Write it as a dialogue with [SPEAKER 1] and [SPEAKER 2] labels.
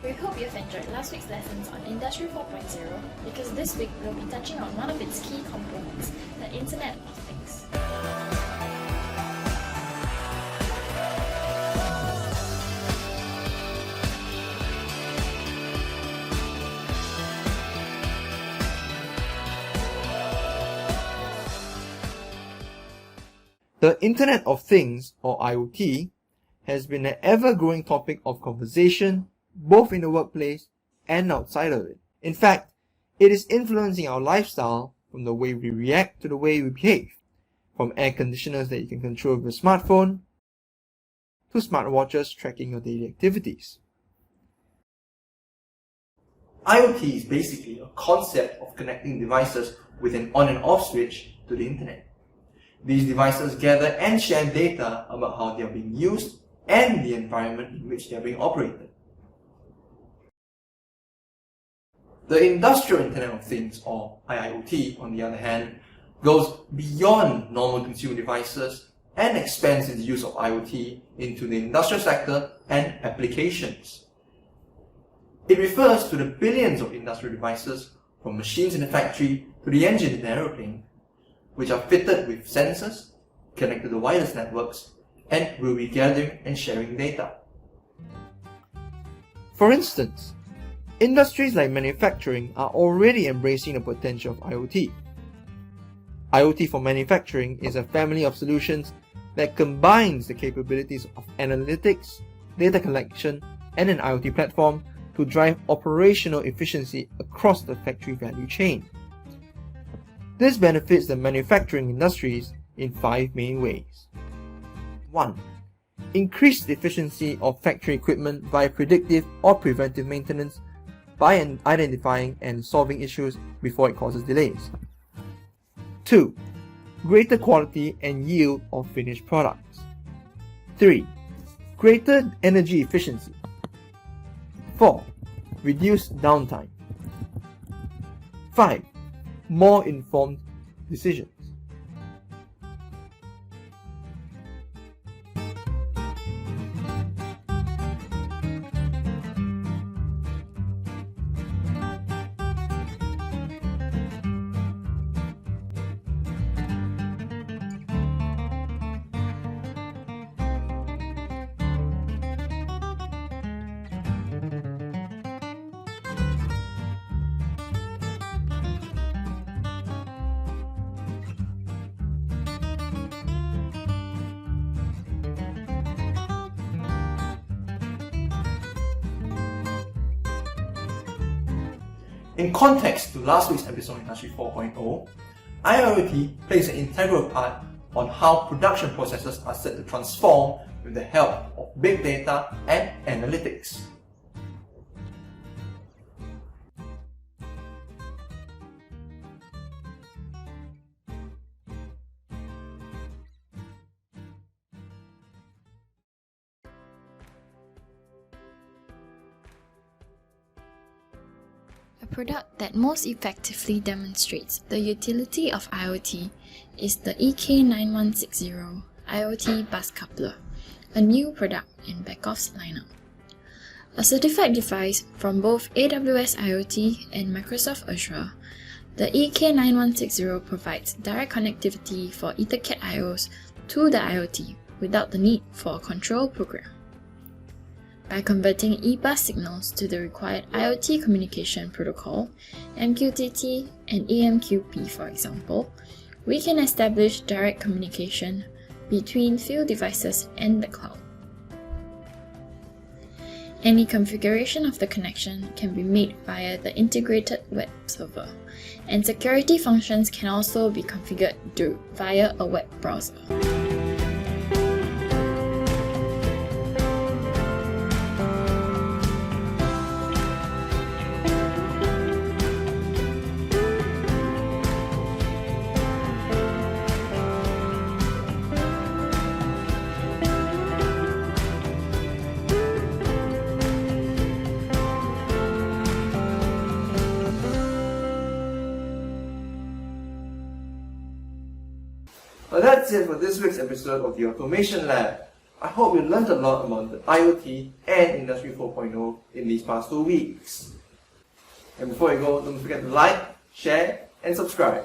[SPEAKER 1] We hope you've enjoyed last week's lessons on Industry 4.0 because this week we'll be touching on one of its key components, the Internet of Things.
[SPEAKER 2] The Internet of Things, or IoT, has been an ever-growing topic of conversation both in the workplace and outside of it. In fact, it is influencing our lifestyle from the way we react to the way we behave, from air conditioners that you can control with your smartphone to smartwatches tracking your daily activities. IoT is basically a concept of connecting devices with an on and off switch to the internet. These devices gather and share data about how they are being used and the environment in which they are being operated. The Industrial Internet of Things, or IoT, on the other hand, goes beyond normal consumer devices and expands its use of IoT into the industrial sector and applications. It refers to the billions of industrial devices, from machines in the factory to the engine in the aeroplane, which are fitted with sensors, connected to wireless networks, and will be gathering and sharing data. For instance, industries like manufacturing are already embracing the potential of IoT. IoT for manufacturing is a family of solutions that combines the capabilities of analytics, data collection, and an IoT platform to drive operational efficiency across the factory value chain. This benefits the manufacturing industries in 5 main ways. 1. Increased efficiency of factory equipment via predictive or preventive maintenance by identifying and solving issues before it causes delays. 2. Greater quality and yield of finished products. 3. Greater energy efficiency. 4. Reduced downtime. 5. More informed decisions. In context to last week's episode of Industry 4.0, IoT plays an integral part on how production processes are set to transform with the help of big data and analytics.
[SPEAKER 1] The product that most effectively demonstrates the utility of IoT is the EK9160 IoT Bus Coupler, a new product in Beckoff's lineup. A certified device from both AWS IoT and Microsoft Azure, the EK9160 provides direct connectivity for EtherCAT IOs to the IoT without the need for a control program. By converting eBus signals to the required IoT communication protocol, MQTT and AMQP for example, we can establish direct communication between field devices and the cloud. Any configuration of the connection can be made via the integrated web server, and security functions can also be configured via a web browser.
[SPEAKER 2] Well, that's it for this week's episode of the Automation Lab. I hope you learned a lot about the IoT and Industry 4.0 in these past 2 weeks. And before you go, don't forget to like, share, and subscribe.